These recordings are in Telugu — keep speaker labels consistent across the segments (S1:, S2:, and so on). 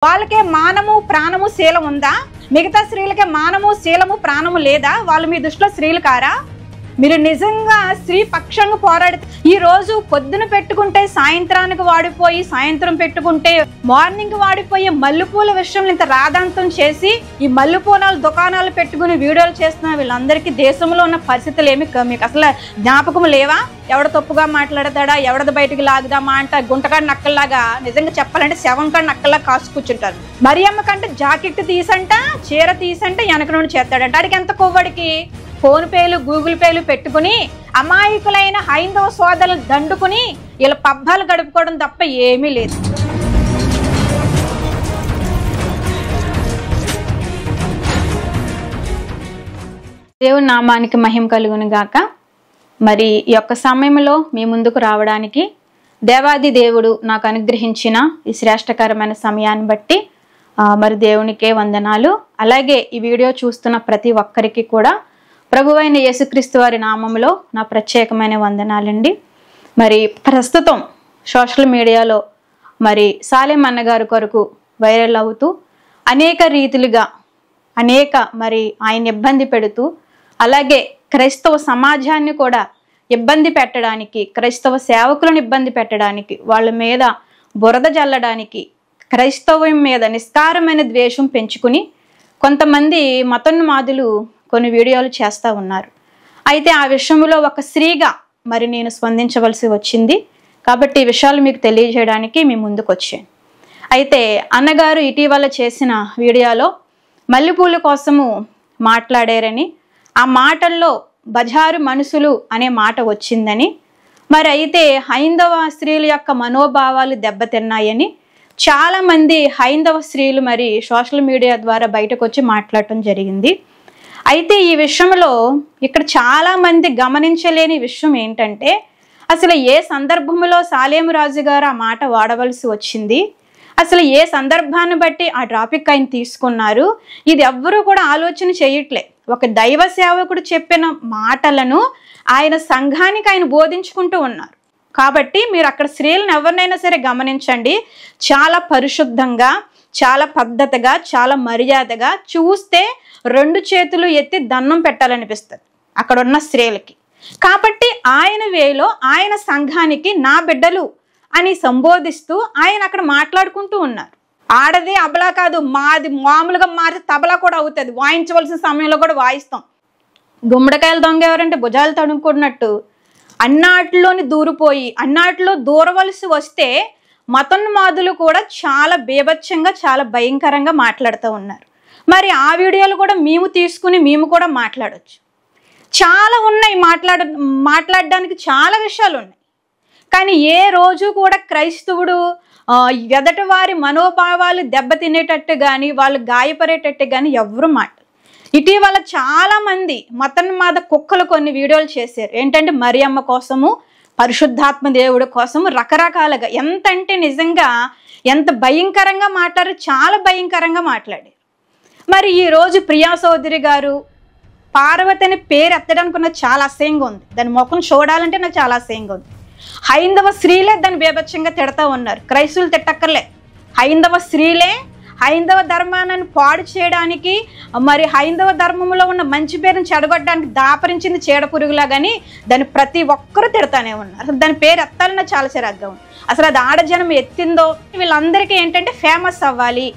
S1: వాళ్ళకే మానము ప్రాణము శీలం ఉందా? మిగతా స్త్రీలకే మానము శీలము ప్రాణము లేదా? వాళ్ళు మీ దృష్టిలో స్త్రీలు కారా? మీరు నిజంగా స్త్రీ పక్షంగా పోరాడితే ఈ రోజు పొద్దున పెట్టుకుంటే సాయంత్రానికి వాడిపోయి, సాయంత్రం పెట్టుకుంటే మార్నింగ్ వాడిపోయే మల్లెపూల విషయంలో ఇంత రాదాంతం చేసి ఈ మల్లెపూల దుకాణాలు పెట్టుకుని వీడియోలు చేస్తున్న వీళ్ళందరికీ దేశంలో ఉన్న పరిస్థితులు ఏమి మీకు అసలు జ్ఞాపకం లేవా? ఎవడ తప్పుగా మాట్లాడతాడా, ఎవడది బయటికి లాగుదామా అంట గుంటకాడ నక్కల్లాగా, నిజంగా చెప్పాలంటే శవంకాడ నక్కల్లా కాసు కూర్చుంటారు. మరియమ్మ కంటే జాకెట్ తీసంట, చీర తీసంటే వెనక నుండి చేస్తాడంట. అడిగి ఎంత కొవ్వడికి ఫోన్ పేలు, గూగుల్ పేలు పెట్టుకుని అమాయకులైన హైందవ సోదరులు దండుకుని ఇలా పబ్బాలు గడుపుకోవడం తప్ప ఏమీ లేదు. దేవుని నామానికి మహిమ కలుగును గాక. మరి ఈ యొక్క సమయంలో మీ ముందుకు రావడానికి దేవాది దేవుడు నాకు అనుగ్రహించిన ఈ శ్రేష్టకరమైన సమయాన్ని బట్టి మరి దేవునికే వందనాలు. అలాగే ఈ వీడియో చూస్తున్న ప్రతి ఒక్కరికి కూడా ప్రభువైన యేసుక్రీస్తు వారి నామంలో నా ప్రత్యేకమైన వందనాలండి. మరి ప్రస్తుతం సోషల్ మీడియాలో మరి సాలెం అన్నగారి కొరకు వైరల్ అవుతూ అనేక రీతిలుగా మరి ఆయన ఇబ్బంది పెడుతూ, అలాగే క్రైస్తవ సమాజాన్ని కూడా ఇబ్బంది పెట్టడానికి, క్రైస్తవ సేవకులను ఇబ్బంది పెట్టడానికి, వాళ్ళ మీద బురద జల్లడానికి, క్రైస్తవం మీద నిస్కారమైన ద్వేషం పెంచుకుని కొంతమంది మతోన్మాదులు కొన్ని వీడియోలు చేస్తూ ఉన్నారు. అయితే ఆ విషయంలో ఒక స్త్రీగా మరి నేను స్పందించవలసి వచ్చింది. కాబట్టి ఈ విషయాలు మీకు తెలియజేయడానికి మీ ముందుకు వచ్చాను. అయితే అన్నగారు ఇటీవల చేసిన వీడియోలో మల్లెపూల కోసము మాట్లాడారని, ఆ మాటల్లో బజారు మనుషులు అనే మాట వచ్చిందని, మరి అయితే హైందవ స్త్రీల యొక్క మనోభావాలు దెబ్బతిన్నాయని చాలామంది హైందవ స్త్రీలు మరి సోషల్ మీడియా ద్వారా బయటకు వచ్చి మాట్లాడటం జరిగింది. అయితే ఈ విషయంలో ఇక్కడ చాలామంది గమనించలేని విషయం ఏంటంటే, అసలు ఏ సందర్భంలో సాలేము రాజు గారు ఆ మాట వాడవలసి వచ్చింది, అసలు ఏ సందర్భాన్ని బట్టి ఆ టాపిక్ ఆయన తీసుకున్నారు, ఇది ఎవ్వరూ కూడా ఆలోచన చేయట్లే. ఒక దైవ సేవకుడు చెప్పిన మాటలను ఆయన సంఘానికి ఆయన బోధించుకుంటూ ఉన్నారు. కాబట్టి మీరు అక్కడ స్త్రీలను ఎవరినైనా సరే గమనించండి, చాలా పరిశుద్ధంగా, చాలా పద్ధతిగా, చాలా మర్యాదగా, చూస్తే 2 చేతులు ఎత్తి దండం పెట్టాలనిపిస్తుంది అక్కడ ఉన్న స్త్రీలకి. కాబట్టి ఆయన వేలో ఆయన సంఘానికి నా బిడ్డలు అని సంబోధిస్తూ ఆయన అక్కడ మాట్లాడుకుంటూ ఉన్నారు. ఆడది అబలా కాదు, మాది మామూలుగా మారి తబలా కూడా అవుతుంది, వాయించవలసిన సమయంలో కూడా వాయిస్తాం. గుమ్మడికాయలు దొంగ ఎవరంటే భుజాలు తడుముకున్నట్టు అన్నాటిలోని దూరిపోయి అన్నాటిలో దూరవలసి వస్తే మతోన్మాదులు కూడా చాలా బేభత్సంగా, చాలా భయంకరంగా మాట్లాడుతూ ఉన్నారు. మరి ఆ వీడియోలు కూడా మేము తీసుకుని మేము కూడా మాట్లాడవచ్చు. చాలా ఉన్నాయి, మాట్లాడడానికి చాలా విషయాలు ఉన్నాయి. కానీ ఏ రోజు కూడా క్రైస్తవుడు ఎదటి వారి మనోభావాలు దెబ్బతినేటట్టు కానీ, వాళ్ళు గాయపడేటట్టు కానీ ఎవరు మాట. ఇటీవల చాలామంది మతోన్మాద కుక్కలు కొన్ని వీడియోలు చేశారు. ఏంటంటే మరియమ్మ కోసము, పరిశుద్ధాత్మ దేవుడి కోసము రకరకాలుగా, ఎంత అంటే నిజంగా ఎంత భయంకరంగా మాట్లాడారు, చాలా భయంకరంగా మాట్లాడారు. మరి ఈరోజు ప్రియా సోదరి గారు పార్వతి అనే పేరు ఎత్తడానికి ఉన్న చాలా అసహ్యంగా ఉంది. దాని ముఖం చూడాలంటే నాకు చాలా అసహ్యంగా ఉంది. హైందవ స్త్రీలే దాన్ని బేభత్సంగా తిడతా ఉన్నారు. క్రైస్తవులు తిట్టక్కర్లే, హైందవ స్త్రీలే హైందవ ధర్మాన్ని పాడు చేయడానికి, మరి హైందవ ధర్మంలో ఉన్న మంచి పేరుని చెడగొట్టడానికి దాపరించింది చీడ పురుగులా. కానీ దాన్ని ప్రతి ఒక్కరూ తిడతానే ఉన్నారు. అసలు దాని పేరు ఎత్తాలన్నా చాలా చిరాగ్గా ఉంది. అసలు అది ఆడజనం ఎత్తిందో, వీళ్ళందరికీ ఏంటంటే ఫేమస్ అవ్వాలి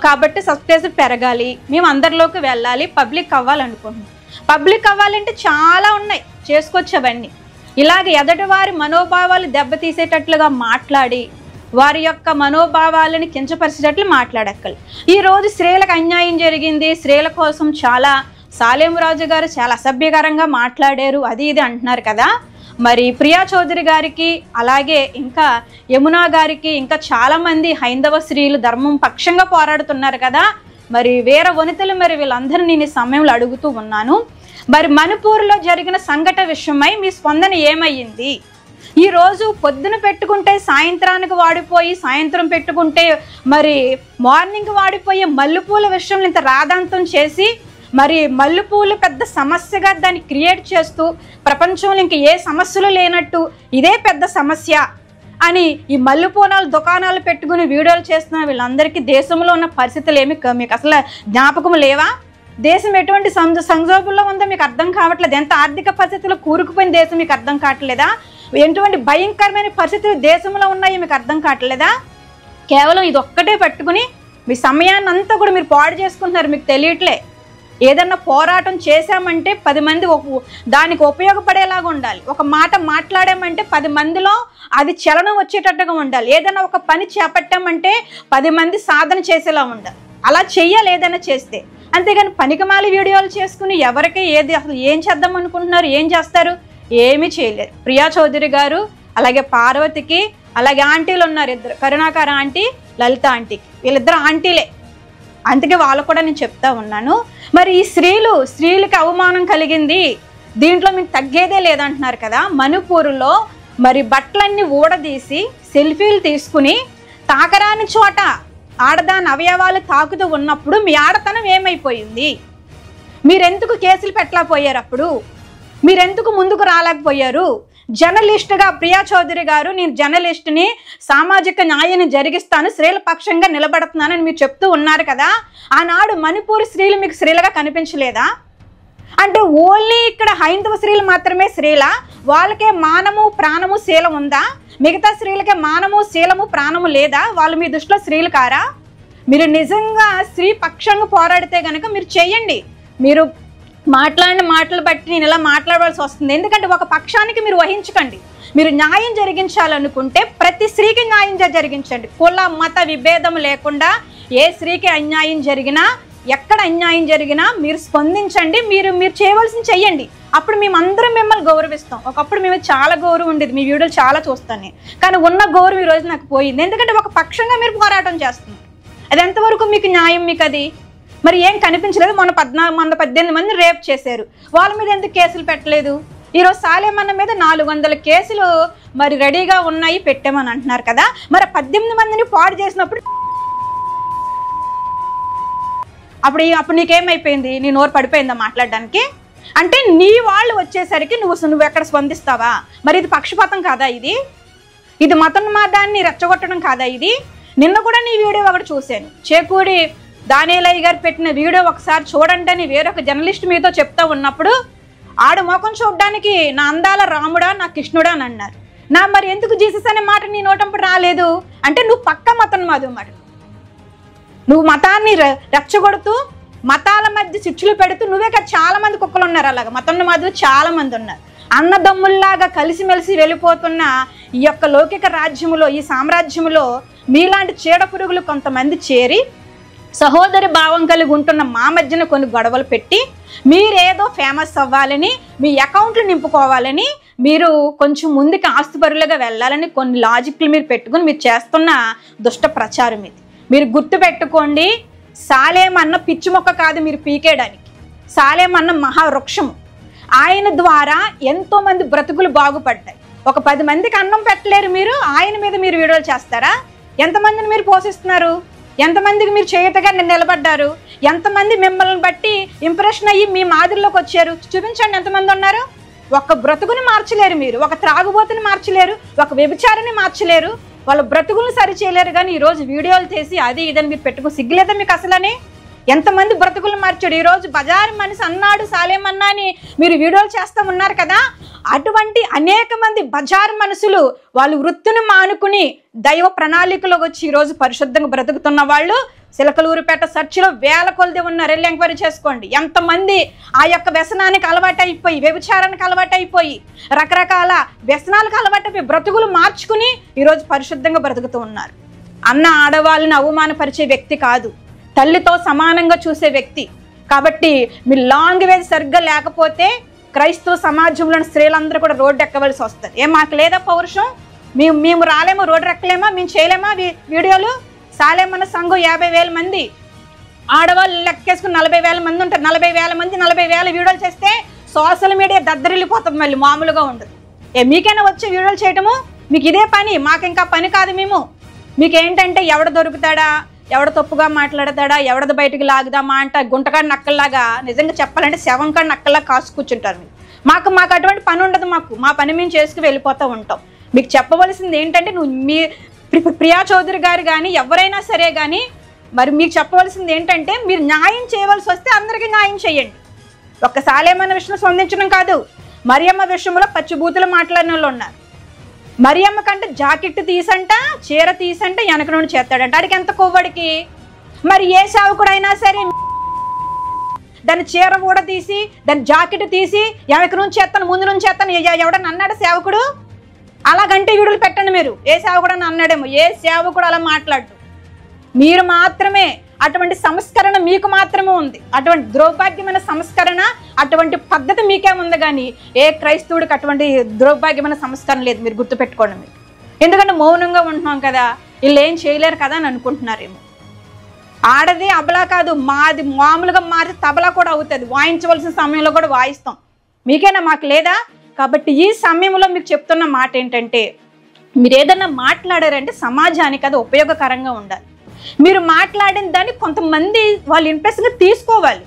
S1: కాబట్టి సబ్స్క్రైబర్ పెరగాలి, మేము అందరిలోకి వెళ్ళాలి, పబ్లిక్ అవ్వాలనుకుంటున్నాం. పబ్లిక్ అవ్వాలంటే చాలా ఉన్నాయి, చేసుకోవచ్చు అవన్నీ. ఇలాగ ఎదటి వారి మనోభావాలు దెబ్బతీసేటట్లుగా మాట్లాడి వారి యొక్క మనోభావాలను కించపరిచేటట్లు మాట్లాడక్కలు. ఈరోజు స్త్రీలకు అన్యాయం జరిగింది, స్త్రీల కోసం చాలా సాలేము రాజు గారు చాలా అసభ్యకరంగా మాట్లాడారు, అది ఇది అంటున్నారు కదా. మరి ప్రియా చౌదరి గారికి, అలాగే ఇంకా యమునా గారికి, ఇంకా చాలామంది హైందవ స్త్రీలు ధర్మం పక్షంగా పోరాడుతున్నారు కదా. మరి వేరే వనితలు మరి వీళ్ళందరూ నేను ఈ సమయంలో అడుగుతూ ఉన్నాను, మరి మణిపూర్లో జరిగిన సంఘటన విషయమై మీ స్పందన ఏమయ్యింది? ఈరోజు పొద్దున పెట్టుకుంటే సాయంత్రానికి వాడిపోయి, సాయంత్రం పెట్టుకుంటే మరి మార్నింగ్ వాడిపోయే మల్లెపూల విషయంలో ఇంత రాదాంతం చేసి, మరి మల్లెపూలు పెద్ద సమస్యగా దాన్ని క్రియేట్ చేస్తూ ప్రపంచంలో ఇంక ఏ సమస్యలు లేనట్టు ఇదే పెద్ద సమస్య అని ఈ మల్లెపూనాలు దుకాణాలు పెట్టుకుని వీడియోలు చేస్తున్న వీళ్ళందరికీ దేశంలో ఉన్న పరిస్థితులు ఏమి మీకు అసలు జ్ఞాపకం లేవా? దేశం ఎటువంటి సంక్షోభంలో ఉందో మీకు అర్థం కావట్లేదు. ఎంత ఆర్థిక పరిస్థితుల్లో కూరుకుపోయిన దేశం మీకు అర్థం కావట్లేదా? ఎటువంటి భయంకరమైన పరిస్థితులు దేశంలో ఉన్నాయి మీకు అర్థం కావట్లేదా? కేవలం ఇది ఒక్కటే పట్టుకుని మీ సమయాన్ని అంతా కూడా మీరు పాడు చేసుకుంటున్నారు, మీకు తెలియట్లే. ఏదన్నా పోరాటం చేశామంటే 10 మంది దానికి ఉపయోగపడేలాగా ఉండాలి. ఒక మాట మాట్లాడామంటే 10 మందిలో అది చలనం వచ్చేటట్టుగా ఉండాలి. ఏదైనా ఒక పని చేపట్టామంటే 10 మంది సాధన చేసేలా ఉండాలి. అలా చెయ్యాలి ఏదైనా చేస్తే. అంతేగాని పనికిమాలి వీడియోలు చేసుకుని ఎవరికి ఏది అసలు ఏం చేద్దాం అనుకుంటున్నారు, ఏం చేస్తారు? ఏమీ చేయలేరు. ప్రియా చౌదరి గారు, అలాగే పార్వతికి, అలాగే ఆంటీలు ఉన్నారు ఇద్దరు, కరుణాకర ఆంటీ, లలిత ఆంటీకి, వీళ్ళిద్దరు ఆంటీలే. అందుకే వాళ్ళు కూడా నేను చెప్తా ఉన్నాను. మరి ఈ స్త్రీలకి అవమానం కలిగింది, దీంట్లో మీకు తగ్గేదే లేదంటున్నారు కదా. మణిపూర్లో మరి బట్టలన్నీ ఊడదీసి సెల్ఫీలు తీసుకుని తాకరాని చోట ఆడదాని అవయవాలు తాకుతూ ఉన్నప్పుడు మీ ఆడతనం ఏమైపోయింది? మీరెందుకు కేసులు పెట్టలేకపోయారు? అప్పుడు మీరెందుకు ముందుకు రాలేకపోయారు? జర్నలిస్టుగా ప్రియా చౌదరి గారు, నేను జర్నలిస్టుని, సామాజిక న్యాయాన్ని జరిగిస్తాను, స్త్రీల పక్షంగా నిలబడుతున్నానని మీరు చెప్తూ ఉన్నారు కదా. ఆనాడు మణిపూర్ స్త్రీలు మీకు స్త్రీలుగా కనిపించలేదా? అంటే ఓన్లీ ఇక్కడ హైందవ స్త్రీలు మాత్రమే స్త్రీలా? వాళ్ళకే మానము ప్రాణము శీలం ఉందా? మిగతా స్త్రీలకే మానము శీలము ప్రాణము లేదా? వాళ్ళు మీ దృష్టిలో స్త్రీలు కారా? మీరు నిజంగా స్త్రీ పక్షంగా పోరాడితే కనుక మీరు చెయ్యండి. మీరు మాట్లాడిన మాటలు బట్టి నేను ఇలా మాట్లాడవలసి వస్తుంది. ఎందుకంటే ఒక పక్షానికి మీరు వహించకండి. మీరు న్యాయం జరిగించాలనుకుంటే ప్రతి స్త్రీకి న్యాయం జరిగించండి. కుల మత విభేదం లేకుండా ఏ స్త్రీకి అన్యాయం జరిగినా, ఎక్కడ అన్యాయం జరిగినా మీరు స్పందించండి. మీరు చేయవలసింది చెయ్యండి. అప్పుడు మేమందరం మిమ్మల్ని గౌరవిస్తాం. ఒకప్పుడు మేము చాలా గౌరవం ఉండేది, మీ వీడియోలు చాలా చూస్తాను, కానీ ఉన్న గౌరవం ఈరోజు నాకు పోయింది. ఎందుకంటే ఒక పక్షంగా మీరు పోరాటం చేస్తున్నారు. అది ఎంతవరకు మీకు న్యాయం? మీకు అది మరి ఏం కనిపించలేదు. మొన్న 18 మంది రేప్ చేశారు, వాళ్ళ మీద ఎందుకు కేసులు పెట్టలేదు? ఈరోజు సాలేమన్న మీద 400 కేసులు మరి రెడీగా ఉన్నాయి, పెట్టామని అంటున్నారు కదా. మరి 18 మందిని పాడు చేసినప్పుడు అప్పుడు నీకేమైపోయింది? నీ నోరు పడిపోయిందా మాట్లాడడానికి? అంటే నీ వాళ్ళు వచ్చేసరికి నువ్వు ఎక్కడ స్పందిస్తావా? మరి ఇది పక్షపాతం కాదా? ఇది మతోన్మాదాన్ని రెచ్చగొట్టడం కాదా? నిన్న కూడా నీ వీడియో ఒకటి చూశాను, చేకూరి దానియేలయ్య గారు పెట్టిన వీడియో ఒకసారి చూడండి అని వేరొక జర్నలిస్ట్ మీతో చెప్తా ఉన్నప్పుడు ఆడు ముఖం చూడడానికి నా అందాల రాముడా, నా కృష్ణుడా అని అన్నారు. మరి ఎందుకు జీసస్ అనే మాట నీ నోటంప్పుడు రాలేదు? అంటే నువ్వు పక్క మతోన్మాదం మాట. నువ్వు మతాన్ని రెచ్చగొడుతూ మతాల మధ్య చిచ్చులు పెడుతూ నువ్వే కదా. చాలా మంది కుక్కలు ఉన్నారు అలాగా, మతోన్మాదులు చాలా మంది ఉన్నారు. అన్నదమ్ముల్లాగా కలిసిమెలిసి వెళ్ళిపోతున్న ఈ యొక్క లౌకిక రాజ్యములో, ఈ సామ్రాజ్యములో మీలాంటి చీడ పురుగులు కొంతమంది చేరి సహోదరి భావం కలిగి ఉంటున్న మా మధ్యన కొన్ని గొడవలు పెట్టి మీరేదో ఫేమస్ అవ్వాలని, మీ అకౌంట్లు నింపుకోవాలని, మీరు కొంచెం ముందుకు ఆస్తిపరులుగా వెళ్ళాలని కొన్ని లాజిక్లు మీరు పెట్టుకుని మీరు చేస్తున్న దుష్ట ప్రచారం ఇది. మీరు గుర్తు పెట్టుకోండి, సాలేమన్న పిచ్చి మొక్క కాదు మీరు పీకేయడానికి. సాలేమన్న మహావృక్షము. ఆయన ద్వారా ఎంతోమంది బ్రతుకులు బాగుపడ్డాయి. ఒక 10 మందికి అన్నం పెట్టలేరు మీరు, ఆయన మీద మీరు వీడియోలు చేస్తారా? ఎంతమందిని మీరు పోషిస్తున్నారు? ఎంతమందికి మీరు చేయుతగా నిలబడ్డారు? ఎంతమంది మిమ్మల్ని బట్టి ఇంప్రెషన్ అయ్యి మీ మాదిరిలోకి వచ్చారు? చూపించండి ఎంతమంది ఉన్నారు. ఒక బ్రతుకుని మార్చలేరు మీరు, ఒక త్రాగుబోతుని మార్చలేరు, ఒక వ్యభిచారిని మార్చలేరు, వాళ్ళ బ్రతుకులను సరి చేయలేరు. కానీ ఈరోజు వీడియోలు చేసి అది ఇదని మీరు పెట్టుకుని సిగ్గులేదా మీకు అసలని? ఎంతమంది బ్రతుకులు మార్చాడు. ఈరోజు బజారు మనిషి అన్నాడు సాలేమన్నా అని మీరు వీడియోలు చేస్తూ ఉన్నారు కదా. అటువంటి అనేక మంది బజారు మనుషులు వాళ్ళు వృత్తిని మానుకుని దైవ ప్రణాళికలోకి వచ్చి ఈరోజు పరిశుద్ధంగా బ్రతుకుతున్న వాళ్ళు సిలకలూరుపేట చర్చిలో వేల కొలది ఉన్నారు. వెళ్ళి ఎంక్వైరీ చేసుకోండి. ఎంతమంది ఆ యొక్క వ్యసనానికి అలవాటు అయిపోయి, వ్యభిచారానికి అలవాటు అయిపోయి, రకరకాల వ్యసనాలకు అలవాటైపోయి బ్రతుకులు మార్చుకుని ఈరోజు పరిశుద్ధంగా బ్రతుకుతూ ఉన్నారు. అన్న ఆడవాళ్ళని అవమానపరిచే వ్యక్తి కాదు, తల్లితో సమానంగా చూసే వ్యక్తి. కాబట్టి మీ లాంగ్వేజ్ సరిగ్గా లేకపోతే క్రైస్తవ సమాజంలోని స్త్రీలందరూ కూడా రోడ్డు ఎక్కవలసి వస్తుంది. మాకు లేదా పౌరుషం? మేము రాలేమో, రోడ్డు ఎక్కలేమా, మేము చేయలేమా వీడియోలు? సాలేమన్న సంఘం 50,000 మంది, ఆడవాళ్ళు లెక్కేసుకుని 40,000 మంది ఉంటారు. 40,000 మంది 40,000 వీడియోలు చేస్తే సోషల్ మీడియా దద్దరిల్లిపోతుంది, మళ్ళీ మామూలుగా ఉండదు. మీకైనా వచ్చే వీడియోలు చేయటము మీకు ఇదే పని, మాకు ఇంకా పని కాదు. మీకేంటంటే ఎవడ దొరుకుతాడా, ఎవడ తప్పుగా మాట్లాడతాడా, ఎవడది బయటికి లాగుదామా అంట గుంటకాడ నక్కల్లాగా, నిజంగా చెప్పాలంటే శవంకాడ నక్కల్లా కాసు కూర్చుంటారు. మాకు అటువంటి పని ఉండదు. మా పని మేము చేసుకు వెళ్ళిపోతూ ఉంటాం. మీకు చెప్పవలసింది ఏంటంటే మీ ప్రియా చౌదరి గారు కానీ ఎవరైనా సరే కానీ మరి మీకు చెప్పవలసింది ఏంటంటే మీరు న్యాయం చేయవలసి వస్తే అందరికీ న్యాయం చేయండి. ఒక్కసారి ఏమైనా విషయంలో స్పందించడం కాదు. మరియమ్మ విషయంలో పచ్చిబూతులు మాట్లాడిన వాళ్ళు ఉన్నారు. మరియమ్మ కంటే జాకెట్ తీసంట, చీర తీసంట వెనక నుండి చేస్తాడంట. ఆడికి ఎంత కొవ్వడికి. మరి ఏ సేవకుడైనా సరే దాని చీర కూడా తీసి దాని జాకెట్ తీసి వెనక నుంచి చేస్తాను ముందు నుంచి చేస్తాను ఎవడని అన్నాడు సేవకుడు? అలాగంటే వీడులు పెట్టండి మీరు. ఏ సేవకుడు అని అన్నాడేమో. ఏ సేవకుడు అలా మాట్లాడు. మీరు మాత్రమే అటువంటి సంస్కరణ మీకు మాత్రమే ఉంది. అటువంటి దౌర్భాగ్యమైన సంస్కరణ అటువంటి పద్ధతి మీకేముంది కానీ ఏ క్రైస్తవుడికి అటువంటి దౌర్భాగ్యమైన సంస్కరణ లేదు. మీరు గుర్తుపెట్టుకోండి. మీరు ఎందుకంటే మౌనంగా ఉంటున్నాం కదా, వీళ్ళు ఏం చేయలేరు కదా అని అనుకుంటున్నారేమో. ఆడది అబలా కాదు, మాది మామూలుగా మారి తబలా కూడా అవుతుంది. వాయించవలసిన సమయంలో కూడా వాయిస్తాం. మీకేనా మాకు లేదా? కాబట్టి ఈ సమయంలో మీకు చెప్తున్న మాట ఏంటంటే మీరు ఏదన్నా మాట్లాడారంటే సమాజానికి అది ఉపయోగకరంగా ఉండాలి. మీరు మాట్లాడిన దాన్ని కొంతమంది వాళ్ళు ఇంట్రెస్ట్గా తీసుకోవాలి.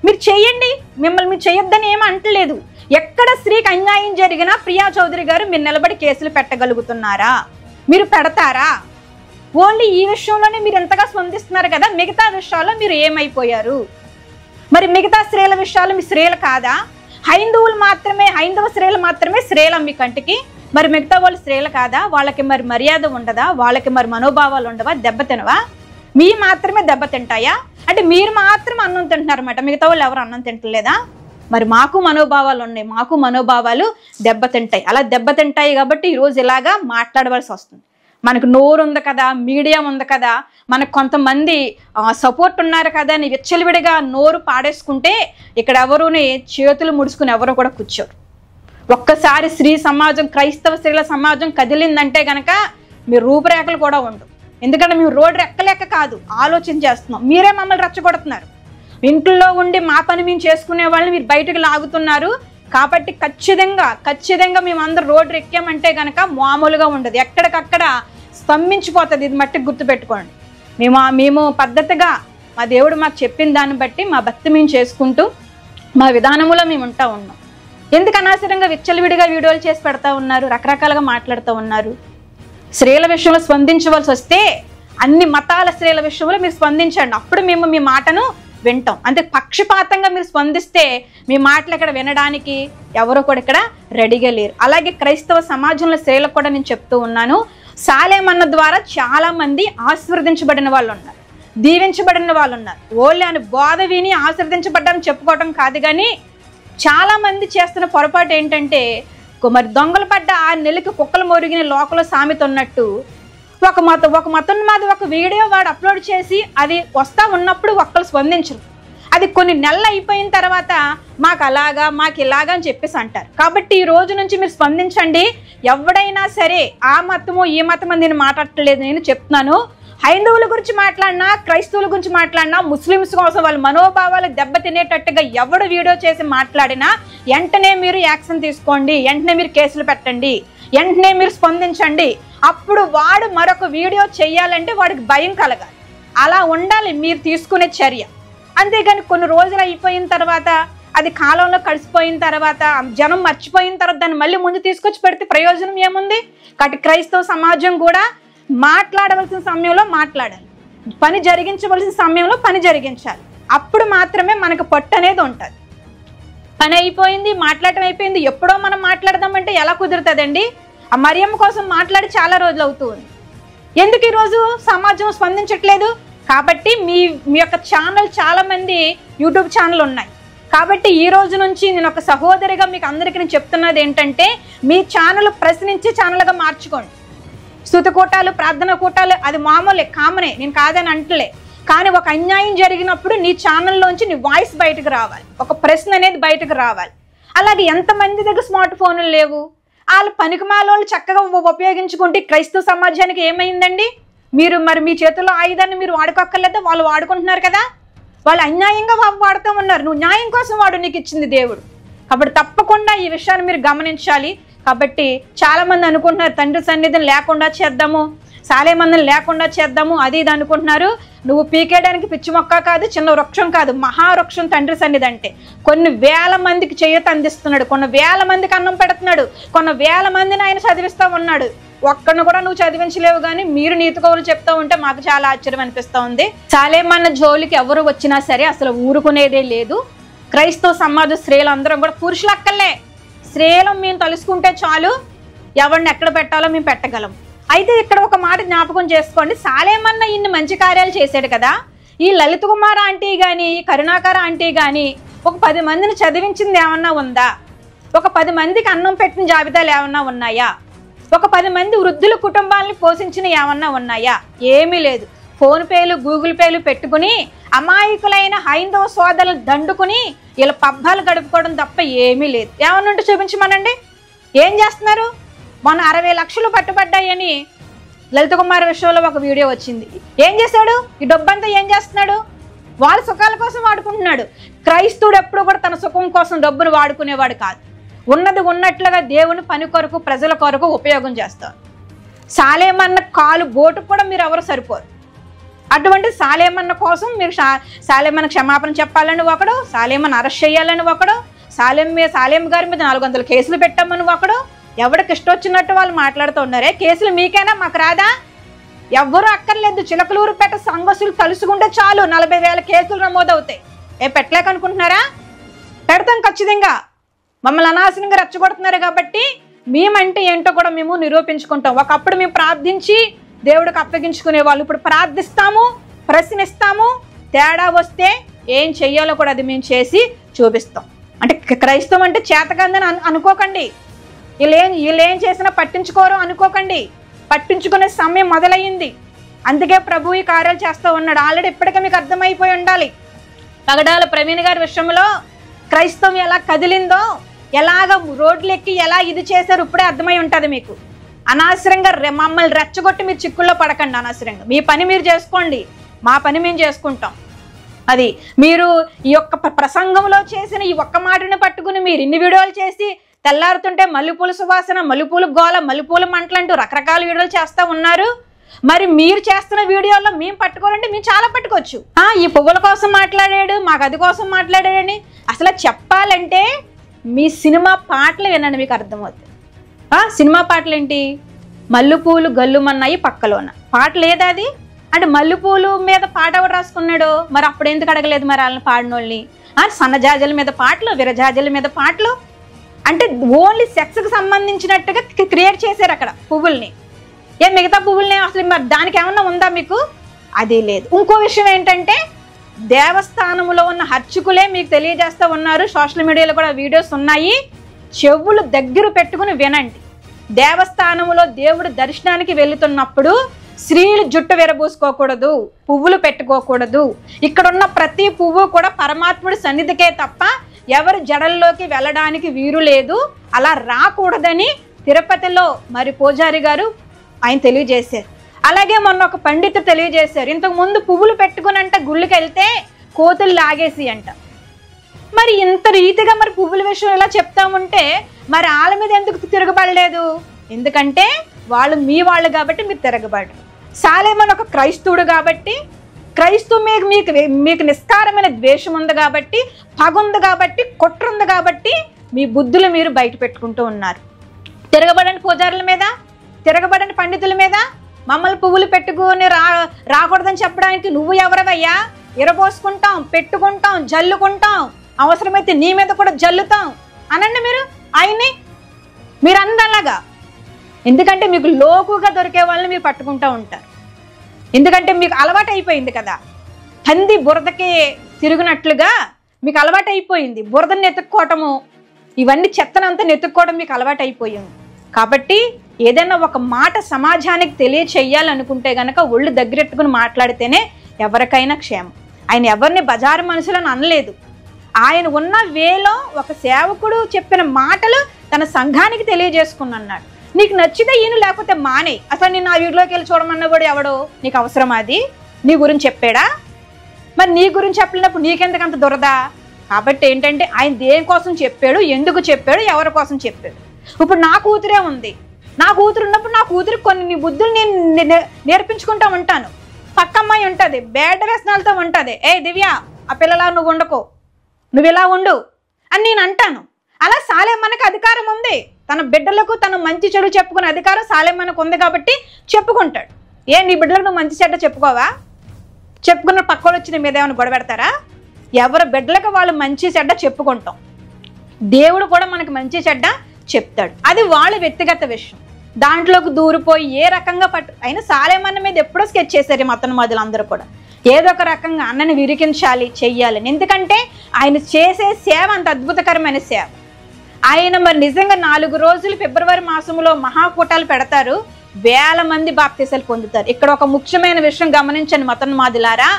S1: మీరు చేయండి, మిమ్మల్ని మీరు చేయొద్దని ఏమీ అంటలేదు. ఎక్కడ స్త్రీకి అన్యాయం జరిగినా ప్రియా చౌదరి గారు మీరు నిలబడి కేసులు పెట్టగలుగుతున్నారా? మీరు పెడతారా? ఓన్లీ ఈ విషయంలోనే మీరు ఎంతగా స్పందిస్తున్నారు కదా, మిగతా విషయాల్లో మీరు ఏమైపోయారు? మరి మిగతా స్త్రీల విషయాలు మీ స్త్రీలు కాదా? హైందవులు మాత్రమే, హైందవ స్త్రీలు మాత్రమే స్త్రీల మీ కంటికి. మరి మిగతా వాళ్ళు స్త్రీలు కాదా? వాళ్ళకి మరి మర్యాద ఉండదా? వాళ్ళకి మరి మనోభావాలు ఉండవా? దెబ్బతినవా? మీ మాత్రమే దెబ్బతింటాయా? అంటే మీరు మాత్రం అన్నం తింటున్నారన్నమాట, మిగతా వాళ్ళు ఎవరు అన్నం తింటలేదా? మరి మాకు మనోభావాలు ఉన్నాయి, మాకు మనోభావాలు దెబ్బతింటాయి. అలా దెబ్బతింటాయి కాబట్టి ఈరోజు ఇలాగా మాట్లాడవలసి వస్తుంది. మనకు నోరు ఉంది కదా, మీడియా ఉంది కదా, మనకు కొంతమంది సపోర్ట్ ఉన్నారు కదా అని విచ్చలవిడిగా నోరు పాడేసుకుంటే ఇక్కడ ఎవరుని చేతులు ముడుచుకుని ఎవరు కూడా కూర్చోరు. ఒక్కసారి స్త్రీ సమాజం, క్రైస్తవ స్త్రీల సమాజం కదిలిందంటే కనుక మీ రూపురేఖలు కూడా ఉండవు. ఎందుకంటే మేము రోడ్డు రెక్కలేక కాదు, ఆలోచన చేస్తున్నాం. మీరే మమ్మల్ని రెచ్చగొడుతున్నారు. ఇంట్లో ఉండి మా పని మేము చేసుకునే వాళ్ళని మీరు బయటకు లాగుతున్నారు. కాబట్టి ఖచ్చితంగా మేమందరూ రోడ్డు ఎక్కామంటే కనుక మామూలుగా ఉండదు, ఎక్కడికక్కడ స్తంభించిపోతుంది. ఇది మట్టికి గుర్తుపెట్టుకోండి. మేము పద్ధతిగా మా దేవుడు మాకు చెప్పిన దాన్ని బట్టి మా భక్తి మేము చేసుకుంటూ మా విధానంలో మేము ఉన్నాం. ఎందుకు అనవసరంగా విచ్చలవిడిగా వీడియోలు చేసి పెడతా ఉన్నారు, రకరకాలుగా మాట్లాడుతూ ఉన్నారు? స్త్రీల విషయంలో స్పందించవలసి వస్తే అన్ని మతాల స్త్రీల విషయంలో మీరు స్పందించండి. అప్పుడు మేము మీ మాటను వింటాం. అంతే పక్షపాతంగా మీరు స్పందిస్తే మీ మాటలు ఇక్కడ వినడానికి ఎవరు కూడా ఇక్కడ రెడీగా లేరు. అలాగే క్రైస్తవ సమాజంలో స్త్రీలకు కూడా నేను చెప్తూ ఉన్నాను, సాలేమన్న ద్వారా చాలా మంది ఆశీర్వదించబడిన వాళ్ళు ఉన్నారు, దీవించబడిన వాళ్ళు ఉన్నారు. ఓన్లీ అని బోధ విని ఆశీర్వదించబడ్డామని చెప్పుకోవటం కాదు. కానీ చాలా మంది చేస్తున్న పొరపాటు ఏంటంటే మరి దొంగలు పడ్డ 6 నెలలకు కుక్కలు మొరిగిన లోకలో సామెత ఉన్నట్టు ఒక మతం మాది ఒక వీడియో వాడు అప్లోడ్ చేసి అది వస్తా ఉన్నప్పుడు ఒక్కరు స్పందించరు. అది కొన్ని నెలలు అయిపోయిన తర్వాత మాకు అలాగా మాకు ఇలాగా అని చెప్పేసి అంటారు. కాబట్టి ఈ రోజు నుంచి మీరు స్పందించండి. ఎవడైనా సరే ఆ మతము ఈ మతం అని నేను మాట్లాడట్లేదు, నేను చెప్తున్నాను. హైందవుల గురించి మాట్లాడినా, క్రైస్తవుల గురించి మాట్లాడినా, ముస్లిమ్స్ కోసం వాళ్ళ మనోభావాలు దెబ్బతినేటట్టుగా ఎవడు వీడియో చేసి మాట్లాడినా వెంటనే మీరు యాక్షన్ తీసుకోండి, వెంటనే మీరు కేసులు పెట్టండి, వెంటనే మీరు స్పందించండి. అప్పుడు వాడు మరొక వీడియో చేయాలంటే వాడికి భయం కలగాలి. అలా ఉండాలి మీరు తీసుకునే చర్య. అంతేగాని కొన్ని రోజులు అయిపోయిన తర్వాత, అది కాలంలో కలిసిపోయిన తర్వాత, జనం మర్చిపోయిన తర్వాత దాన్ని మళ్ళీ ముందు తీసుకొచ్చి పెడితే ప్రయోజనం ఏముంది? కాబట్టి క్రైస్తవ సమాజం కూడా మాట్లాడవలసిన సమయంలో మాట్లాడాలి, పని జరిగించవలసిన సమయంలో పని జరిగించాలి. అప్పుడు మాత్రమే మనకు పట్టు అనేది ఉంటుంది. పని అయిపోయింది, మాట్లాడటం అయిపోయింది, ఎప్పుడో మనం మాట్లాడదామంటే ఎలా కుదురుతుందండి? ఆ మరియమ్మ కోసం మాట్లాడి చాలా రోజులు అవుతుంది. ఎందుకు ఈరోజు సమాజం స్పందించట్లేదు? కాబట్టి మీ యొక్క ఛానల్ చాలా మంది యూట్యూబ్ ఛానల్ ఉన్నాయి. కాబట్టి ఈ రోజు నుంచి నేను ఒక సహోదరిగా మీకు అందరికీ నేను చెప్తున్నది ఏంటంటే, మీ ఛానల్ ప్రశ్నించే ఛానల్గా మార్చుకోండి. స్తుతి కూటాలు, ప్రార్థన కూటాలు అది మామూలే, కామనే, నేను కాదని అంటలే. కానీ ఒక అన్యాయం జరిగినప్పుడు నీ ఛానల్లోంచి నీ వాయిస్ బయటకు రావాలి, ఒక ప్రశ్న అనేది బయటకు రావాలి. అలాగే ఎంతమంది దగ్గర స్మార్ట్ ఫోన్లు లేవు? వాళ్ళు పనికిమాలోళ్ళు చక్కగా ఉపయోగించుకుంటే క్రైస్తవ సమాజానికి ఏమైందండి? మీరు మరి మీ చేతుల్లో ఆయుధాన్ని మీరు వాడుకోక్కర్లేదా? వాళ్ళు వాడుకుంటున్నారు కదా. వాళ్ళు అన్యాయంగా వాడుతూ ఉన్నారు. నువ్వు న్యాయం కోసం వాడు నీకు ఇచ్చింది దేవుడు. కాబట్టి తప్పకుండా ఈ విషయాన్ని మీరు గమనించాలి. కాబట్టి చాలా మంది అనుకుంటున్నారు తండ్రి సన్నిధిని లేకుండా చేద్దాము, సాలేమందని లేకుండా చేద్దాము అది ఇది అనుకుంటున్నారు. నువ్వు పీకేయడానికి పిచ్చి మొక్క కాదు, చిన్న వృక్షం కాదు, మహావృక్షం తండ్రి సన్నిధి అంటే. కొన్ని వేల మందికి చేయూత అందిస్తున్నాడు, కొన్ని వేల మందికి అన్నం పెడుతున్నాడు, కొన్ని వేల మందిని ఆయన చదివిస్తూ ఉన్నాడు. ఒక్కడిని కూడా నువ్వు చదివించలేవు, కానీ మీరు నీతి కవులు చెప్తా ఉంటే మాకు చాలా ఆశ్చర్యం అనిపిస్తూ ఉంది. సాలేమన్న జోలికి ఎవరు వచ్చినా సరే అసలు ఊరుకునేదే లేదు. క్రైస్తవ సమాజ స్త్రీలు అందరం కూడా, పురుషులు అక్కర్లే, స్త్రీలు మేము తలుసుకుంటే చాలు, ఎవరిని ఎక్కడ పెట్టాలో మేము పెట్టగలం. అయితే ఇక్కడ ఒక మాట జ్ఞాపకం చేసుకోండి, సాలేమన్న ఇన్ని మంచి కార్యాలు చేశాడు కదా, ఈ లలిత కుమార్ ఆంటీ కానీ కరుణాకర్ ఆంటీ కానీ ఒక 10 మందిని చదివించింది ఏమన్నా ఉందా? ఒక 10 మందికి అన్నం పెట్టిన జాబితాలు ఏమన్నా ఉన్నాయా? ఒక 10 మంది వృద్ధుల కుటుంబాలని పోషించిన ఏమన్నా ఉన్నాయా? ఏమీ లేదు. ఫోన్ పేలు గూగుల్ పేలు పెట్టుకుని అమాయకులైన హైందవ సోదరులు దండుకుని ఇలా పబ్బాలు గడుపుకోవడం తప్ప ఏమీ లేదు. ఏమన్నా ఉంటే చూపించమనండి. ఏం చేస్తున్నారు? మొన్న 60 లక్షలు పట్టుబడ్డాయని లలిత కుమార్ విషయంలో ఒక వీడియో వచ్చింది. ఏం చేశాడు? ఈ డబ్బంతా ఏం చేస్తున్నాడు? వాళ్ళ సుఖాల కోసం వాడుకుంటున్నాడు. క్రైస్తవుడు ఎప్పుడు కూడా తన సుఖం కోసం డబ్బును వాడుకునేవాడు కాదు. ఉన్నది ఉన్నట్లుగా దేవుని పని కొరకు ప్రజల కొరకు ఉపయోగం చేస్తారు. సాలేమన్న కాలు బోటుకు కూడా మీరు ఎవరు సరిపోరు. అటువంటి సాలేమన్న కోసం మీరు సాలేమన్న క్షమాపణ చెప్పాలని ఒకడు, సాలేమన్న అరెస్ట్ చేయాలని ఒకడు, సాలేం గారి మీద 400 కేసులు పెట్టామని ఒకడు, ఎవరికి ఇష్టం వచ్చినట్టు వాళ్ళు మాట్లాడుతూ ఉన్నారే. కేసులు మీకైనా, మాకు రాదా? ఎవ్వరూ అక్కర్లేదు. చిలకలూరుపేట సంఘసులు తలుసుకుంటే చాలు 40,000 కేసులు నమోదవుతాయి. పెట్టలేకనుకుంటున్నారా? పెడతాం ఖచ్చితంగా. మమ్మల్ని అనాశనంగా రెచ్చగొడుతున్నారు కాబట్టి మేమంటే ఏంటో కూడా మేము నిరూపించుకుంటాం. ఒకప్పుడు మేము ప్రార్థించి దేవుడికి అప్పగించుకునే వాళ్ళు, ఇప్పుడు ప్రార్థిస్తాము, ప్రశ్నిస్తాము, తేడా వస్తే ఏం చెయ్యాలో కూడా అది మేము చేసి చూపిస్తాం. అంటే క్రైస్తవం అంటే చేతకందని అనుకోకండి. వీళ్ళు ఏం చేసినా పట్టించుకోరు అనుకోకండి. పట్టించుకునే సమయం మొదలయ్యింది. అందుకే ప్రభు ఈ కార్యాలు చేస్తూ ఉన్నాడు. ఆల్రెడీ ఇప్పటికే మీకు అర్థమైపోయి ఉండాలి. పగడాల ప్రవీణ్ గారి విషయంలో క్రైస్తవం ఎలా కదిలిందో, ఎలాగ రోడ్లు ఎక్కి ఎలా ఇది చేశారు ఇప్పుడే అర్థమై ఉంటుంది మీకు. అనవసరంగా మమ్మల్ని రెచ్చగొట్టి మీరు చిక్కుల్లో పడకండి. అనవసరంగా మీ పని మీరు చేసుకోండి, మా పని మేము చేసుకుంటాం. అది మీరు ఈ యొక్క ప్రసంగంలో చేసిన ఈ ఒక్క మాటను పట్టుకుని మీరు ఇన్ని వీడియోలు చేసి తెల్లారుతుంటే మల్లెపూల సువాసన, మల్లెపూల గోల, మల్లెపూల మంటలంటూ రకరకాల వీడియోలు చేస్తూ ఉన్నారు. మరి మీరు చేస్తున్న వీడియోలో మేము పట్టుకోవాలంటే మేము చాలా పట్టుకోవచ్చు. ఈ పువ్వుల కోసం మాట్లాడాడు, మాకు అది కోసం మాట్లాడాడని అసలు చెప్పాలంటే మీ సినిమా పాటలు వినండి, మీకు అర్థమవుతుంది. సినిమా పాటలు ఏంటి? మల్లెపూలు గల్లుమన్నాయి పక్కలోన పాట లేదా? అది అంటే మల్లెపూలు మీద పాట ఎవరు రాసుకున్నాడు? మరి అప్పుడు ఎందుకు అడగలేదు మరి వాళ్ళని పాడినోళ్ళని? సన్నజాజల మీద పాటలు, విరజాజల మీద పాటలు, అంటే ఓన్లీ సెక్స్కి సంబంధించినట్టుగా క్రియేట్ చేశారు అక్కడ పువ్వుల్ని. మిగతా పువ్వుల్ని అసలు మరి దానికి ఏమన్నా ఉందా మీకు? అది లేదు. ఇంకో విషయం ఏంటంటే దేవస్థానంలో ఉన్న అర్చకులే మీకు తెలియజేస్తూ ఉన్నారు. సోషల్ మీడియాలో కూడా వీడియోస్ ఉన్నాయి. చెవులు దగ్గర పెట్టుకుని వినండి. దేవస్థానంలో దేవుడు దర్శనానికి వెళుతున్నప్పుడు స్త్రీలు జుట్టు విరబూసుకోకూడదు, పువ్వులు పెట్టుకోకూడదు. ఇక్కడున్న ప్రతి పువ్వు కూడా పరమాత్ముడి సన్నిధికే తప్ప ఎవరు జడల్లోకి వెళ్ళడానికి వీలు లేదు. అలా రాకూడదని తిరుపతిలో మరి పూజారి గారు ఆయన తెలియజేశారు. అలాగే మొన్న ఒక పండితుడు తెలియజేశారు, ఇంతకు ముందు పువ్వులు పెట్టుకునంట గుళ్ళకి వెళ్తే కోతులు లాగేసి అంట. మరి ఇంత రీతిగా మరి పువ్వుల విషయం ఇలా చెప్తా ఉంటే మరి వాళ్ళ మీద ఎందుకు తిరగబడలేదు? ఎందుకంటే వాళ్ళు మీ వాళ్ళు కాబట్టి మీరు తిరగబడరు. సాలేమన్ ఒక క్రైస్తవుడు కాబట్టి, క్రైస్తవు మీకు నిస్కారమైన ద్వేషం ఉంది కాబట్టి, పగ ఉంది కాబట్టి, కుట్ర ఉంది కాబట్టి మీ బుద్ధులు మీరు బయట పెట్టుకుంటూ ఉన్నారు. తిరగబడండి పూజారుల మీద, తిరగబడండి పండితుల మీద. మమ్మల్ని పువ్వులు పెట్టుకుని రాకూడదని చెప్పడానికి నువ్వు ఎవరవయ్యా? ఇరబోసుకుంటాం, పెట్టుకుంటాం, జల్లుకుంటాం, అవసరమైతే నీ మీద కూడా జల్లుతాం అనండి మీరు ఆయన్ని. మీరు అందలాగా, ఎందుకంటే మీకు లోకుగా దొరికే వాళ్ళని మీరు పట్టుకుంటూ ఉంటారు. ఎందుకంటే మీకు అలవాటు అయిపోయింది కదా, పంది బురదకి తిరుగునట్లుగా మీకు అలవాటు అయిపోయింది. బురదను నెతుక్కోవటము, ఇవన్నీ చెత్తనంతా నెతుక్కోవడం మీకు అలవాటు అయిపోయింది. కాబట్టి ఏదైనా ఒక మాట సమాజానికి తెలియచేయాలనుకుంటే గనక ఒళ్ళు దగ్గరెట్టుకుని మాట్లాడితేనే ఎవరికైనా క్షేమం. ఆయన ఎవరిని బజారు మనుషులను అనలేదు. ఆయన ఉన్న వేలో ఒక సేవకుడు చెప్పిన మాటలు తన సంఘానికి తెలియజేసుకున్నాడు. నీకు నచ్చితే ఈయన, లేకపోతే మానే. అసలు నేను ఆ వీడియోకి వెళ్ళి చూడమన్నా కూడా ఎవడో నీకు అవసరం? అది నీ గురించి చెప్పాడా? మరి నీ గురించి చెప్పలేనప్పుడు నీకెందుకంత దురదా? కాబట్టి ఏంటంటే ఆయన దేనికోసం చెప్పాడు, ఎందుకు చెప్పాడు, ఎవరి కోసం చెప్పాడు. ఇప్పుడు నా కూతురే ఉంది, నా కూతురు ఉన్నప్పుడు నా కూతురికి కొన్ని నీ బుద్ధులు నేను నేర్పించుకుంటా ఉంటాను. పక్క అమ్మాయి ఉంటుంది, బేడ వ్యసనాలతో ఉంటుంది, ఏ దివ్య ఆ పిల్లలా నువ్వు ఉండకో, నువ్వు ఇలా ఉండు అని నేను అంటాను. అలా సాలెమ్మనకు అధికారం ఉంది. తన బిడ్డలకు తను మంచి చెడు చెప్పుకునే అధికారం సాలెమ్మనకు ఉంది కాబట్టి చెప్పుకుంటాడు. నీ బిడ్డలకు నువ్వు మంచి చెడ్డ చెప్పుకోవా? చెప్పుకున్న పక్కలు వచ్చి నీ మీద ఏమైనా గొడవ పెడతారా? ఎవరి బిడ్డలకు వాళ్ళు మంచి చెడ్డ చెప్పుకుంటాం. దేవుడు కూడా మనకు మంచి చెడ్డ చెప్తాడు. అది వాళ్ళ వ్యక్తిగత విషయం. దాంట్లోకి దూరిపోయి ఏ రకంగా అయినా సాలెమన్న మీద ఎప్పుడో స్కెచ్ చేశారు మతను మొదలు అందరూ కూడా. ఏదో ఒక రకంగా అన్నని విరికించాలి, చెయ్యాలని. ఎందుకంటే ఆయన చేసే సేవ అంత అద్భుతకరమైన సేవ. ఆయన మరి నిజంగా 4 రోజులు ఫిబ్రవరి మాసంలో మహాకూటాలు పెడతారు, వేల మంది బాప్తిసాలు పొందుతారు. ఇక్కడ ఒక ముఖ్యమైన విషయం గమనించండి మతోన్మాదులారా,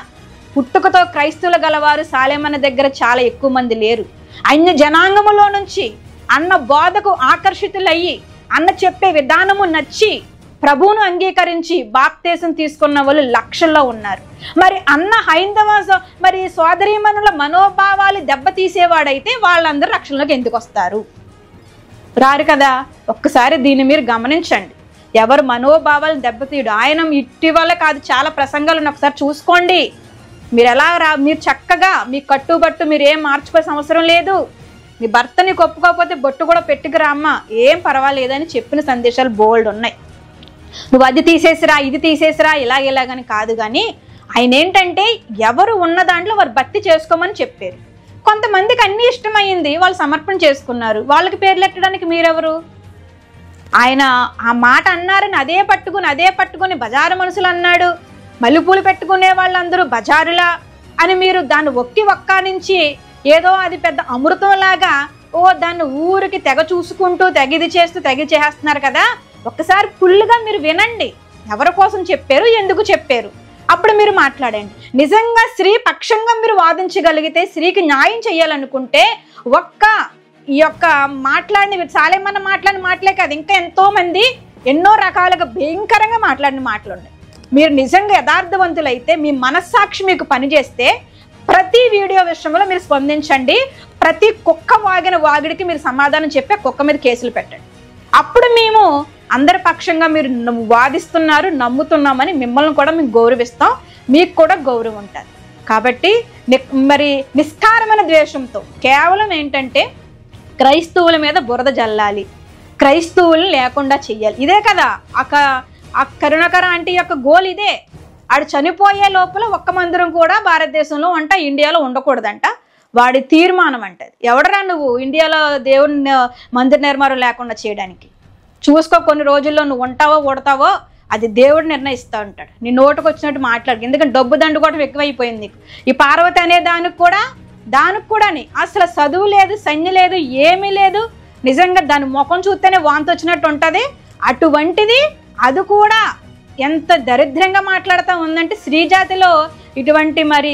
S1: పుట్టుకతో క్రైస్తవులు గలవారు సాలెమన్న దగ్గర చాలా ఎక్కువ మంది లేరు. అన్య జనాంగములో నుంచి అన్న బోధకు ఆకర్షితులయ్యి అన్న చెప్పే విధానము నచ్చి ప్రభువును అంగీకరించి బాప్తీసం తీసుకున్న వాళ్ళు లక్షల్లో ఉన్నారు. మరి అన్న హైందవ మరి సోదరీమణుల మనోభావాలు దెబ్బతీసేవాడైతే వాళ్ళందరూ రక్షణలోకి ఎందుకు వస్తారు? రారు కదా. ఒక్కసారి దీన్ని మీరు గమనించండి. ఎవరు మనోభావాలు దెబ్బతీయడు. ఆయన ఇటీవల కాదు, చాలా ప్రసంగాలను ఒకసారి చూసుకోండి. మీరు ఎలా మీరు చక్కగా మీ కట్టుబట్టు మీరు ఏం మార్చుకోవాల్సిన అవసరం లేదు. మీ భర్తని ఒప్పుకోకపోతే బొట్టు కూడా పెట్టుకురా అమ్మ, ఏం పర్వాలేదని చెప్పిన సందేశాలు బోల్డ్ ఉన్నాయి. నువ్వు అది తీసేసిరా, ఇది తీసేసిరా, ఇలాగని కాదు. కానీ ఆయన ఏంటంటే ఎవరు ఉన్న దాంట్లో వారు భక్తి చేసుకోమని చెప్పారు. కొంతమందికి అన్నీ ఇష్టమైంది, వాళ్ళు సమర్పణ చేసుకున్నారు. వాళ్ళకి పేర్లు ఎట్టడానికి మీరెవరు? ఆయన ఆ మాట అన్నారని అదే పట్టుకుని బజారు మనుషులు అన్నాడు, మల్లెపూలు పెట్టుకునే వాళ్ళందరూ బజారులా అని మీరు దాన్ని ఒక్కానించి ఏదో అది పెద్ద అమృతంలాగా దాన్ని ఊరికి తెగ చూసుకుంటూ తెగిది చేస్తున్నారు కదా. ఒక్కసారి ఫుల్గా మీరు వినండి, ఎవరి కోసం చెప్పారు, ఎందుకు చెప్పారు, అప్పుడు మీరు మాట్లాడండి. నిజంగా స్త్రీ పక్షంగా మీరు వాదించగలిగితే, స్త్రీకి న్యాయం చేయాలనుకుంటే ఈ యొక్క మాట్లాడిన సాలెమన్న మాట్లాడిన మాటలే కాదు, ఇంకా ఎంతో మంది ఎన్నో రకాలుగా భయంకరంగా మాట్లాడిన మాటలు ఉన్నాయి. మీరు నిజంగా యథార్థవంతులైతే, మీ మనస్సాక్షి మీకు పనిచేస్తే ప్రతి వీడియో విషయంలో మీరు స్పందించండి. ప్రతి కుక్క వాగిన వాగిడికి మీరు సమాధానం చెప్పే కుక్క మీద కేసులు పెట్టండి. అప్పుడు మేము అందరి పక్షంగా మీరు వాదిస్తున్నారు, నమ్ముతున్నామని మిమ్మల్ని కూడా మేము గౌరవిస్తాం, మీకు కూడా గౌరవం ఉంటుంది. కాబట్టి మరి నిష్కారమైన ద్వేషంతో కేవలం ఏంటంటే క్రైస్తవుల మీద బురద జల్లాలి, క్రైస్తవులను లేకుండా చెయ్యాలి. ఇదే కదా ఆ కరుణాకర ఆంటీ యొక్క గోల్. ఇదే. ఆడు చనిపోయే లోపల ఒక్క మందిరం కూడా భారతదేశంలో ఇండియాలో ఉండకూడదంట. వాడి తీర్మానం అంటది. ఎవడరా నువ్వు ఇండియాలో దేవుని మందిర నిర్మాణం లేకుండా చేయడానికి? చూసుకో, కొన్ని రోజుల్లో నువ్వు ఉంటావో ఓడతావో అది దేవుడు నిర్ణయిస్తూ ఉంటాడు. నీ నోటుకు వచ్చినట్టు మాట్లాడు. ఎందుకంటే డబ్బు దండు కూడా ఎక్కువైపోయింది నీకు. ఈ పార్వతి అనే దానికి కూడా అసలు చదువు లేదు, సైన్యం లేదు, ఏమీ లేదు. నిజంగా దాని ముఖం చూస్తేనే వాంతి వచ్చినట్టు ఉంటుంది. అటువంటిది అది కూడా ఎంత దరిద్రంగా మాట్లాడుతూ ఉందంటే, స్త్రీ జాతిలో ఇటువంటి మరి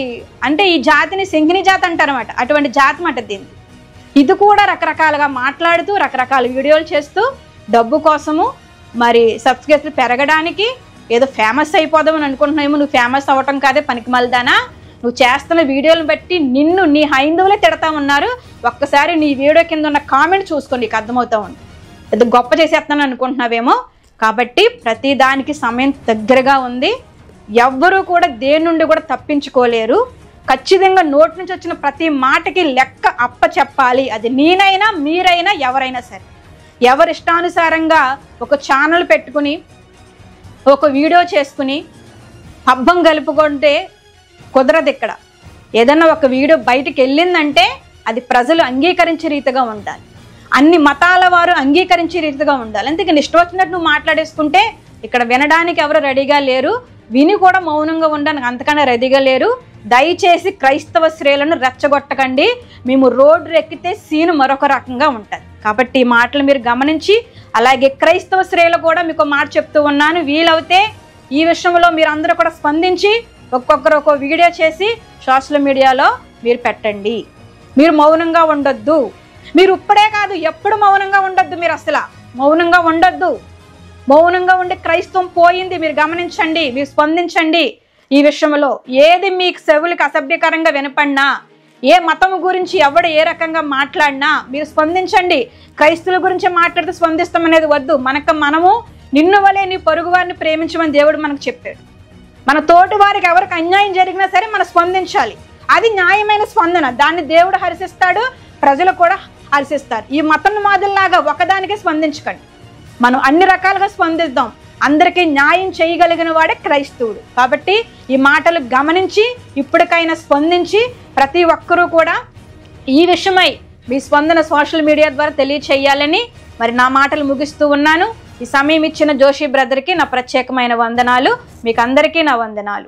S1: అంటే ఈ జాతిని శంకిని జాతి అంటారన్నమాట. అటువంటి జాతి మాట దీన్ని. ఇది కూడా రకరకాలుగా మాట్లాడుతూ రకరకాల వీడియోలు చేస్తూ డబ్బు కోసము మరి సబ్స్క్రైబర్లు పెరగడానికి ఏదో ఫేమస్ అయిపోదామని అనుకుంటున్నామో. నువ్వు ఫేమస్ అవ్వటం కాదే పనికిమాలిదానా. నువ్వు చేస్తున్న వీడియోలను బట్టి నిన్ను నీ హైందవులే తిడతా ఉన్నారు. ఒక్కసారి నీ వీడియో కింద ఉన్న కామెంట్ చూసుకోండి, నీకు అర్థమవుతా ఉంది. ఏదో గొప్ప చేసేస్తాను అనుకుంటున్నావేమో. కాబట్టి ప్రతి దానికి సమయం దగ్గరగా ఉంది. ఎవ్వరూ కూడా దేని నుండి కూడా తప్పించుకోలేరు. ఖచ్చితంగా నోటి నుంచి వచ్చిన ప్రతి మాటకి లెక్క అప్ప చెప్పాలి. అది నేనైనా మీరైనా ఎవరైనా సరే. ఎవరి ఇష్టానుసారంగా ఒక ఛానల్ పెట్టుకుని ఒక వీడియో చేసుకుని పబ్బం కలుపుకుంటే కుదరదు. ఇక్కడ ఏదన్నా ఒక వీడియో బయటికి వెళ్ళిందంటే అది ప్రజలు అంగీకరించే రీతిగా ఉండాలి. అన్ని మతాల వారు అంగీకరించే రీతిగా ఉండాలి. అందుకే ఇష్టం వచ్చినట్టు నువ్వు మాట్లాడేసుకుంటే ఇక్కడ వినడానికి ఎవరు రెడీగా లేరు, విని కూడా మౌనంగా ఉండడానికి అంతకన్నా రెడీగా లేరు. దయచేసి క్రైస్తవ స్త్రీలను రెచ్చగొట్టకండి. మేము రోడ్డు ఎక్కితే సీను మరొక రకంగా ఉంటుంది. కాబట్టి ఈ మాటలు మీరు గమనించి, అలాగే క్రైస్తవ స్త్రీలు కూడా మీకు మాట చెప్తూ ఉన్నాను, వీలవుతే ఈ విషయంలో మీరు అందరూ కూడా స్పందించి ఒక్కొక్కరు ఒక్కో వీడియో చేసి సోషల్ మీడియాలో మీరు పెట్టండి. మీరు మౌనంగా ఉండొద్దు. మీరు ఇప్పుడే కాదు ఎప్పుడు మౌనంగా ఉండొద్దు. మీరు అసలు మౌనంగా ఉండొద్దు. మౌనంగా ఉండే క్రైస్తవం పోయింది. మీరు గమనించండి, మీరు స్పందించండి. ఈ విషయంలో ఏది మీకు చెవులకు అసభ్యకరంగా వినపడినా, ఏ మతం గురించి ఎవడు ఏ రకంగా మాట్లాడినా మీరు స్పందించండి. క్రైస్తువుల గురించి మాట్లాడితే స్పందిస్తామనేది వద్దు. మనము నిన్ను వలే నీ పొరుగు వారిని ప్రేమించమని దేవుడు మనకు చెప్పాడు. మన తోటి వారికి ఎవరికి అన్యాయం జరిగినా సరే మనం స్పందించాలి. అది న్యాయమైన స్పందన. దాన్ని దేవుడు హర్షిస్తాడు, ప్రజలు కూడా హర్షిస్తారు. ఈ మతం మాదిరిలాగా ఒకదానికే స్పందించకండి. మనం అన్ని రకాలుగా స్పందిద్దాం. అందరికీ న్యాయం చేయగలిగిన వాడే క్రైస్తవుడు. కాబట్టి ఈ మాటలు గమనించి ఇప్పటికైనా స్పందించి ప్రతి ఒక్కరూ కూడా ఈ విషయమై మీ స్పందన సోషల్ మీడియా ద్వారా తెలియచేయాలని మరి నా మాటలు ముగిస్తూ ఉన్నాను. ఈ సమయం ఇచ్చిన జోషి బ్రదర్కి నా ప్రత్యేకమైన వందనాలు. మీకు అందరికీ నా వందనాలు.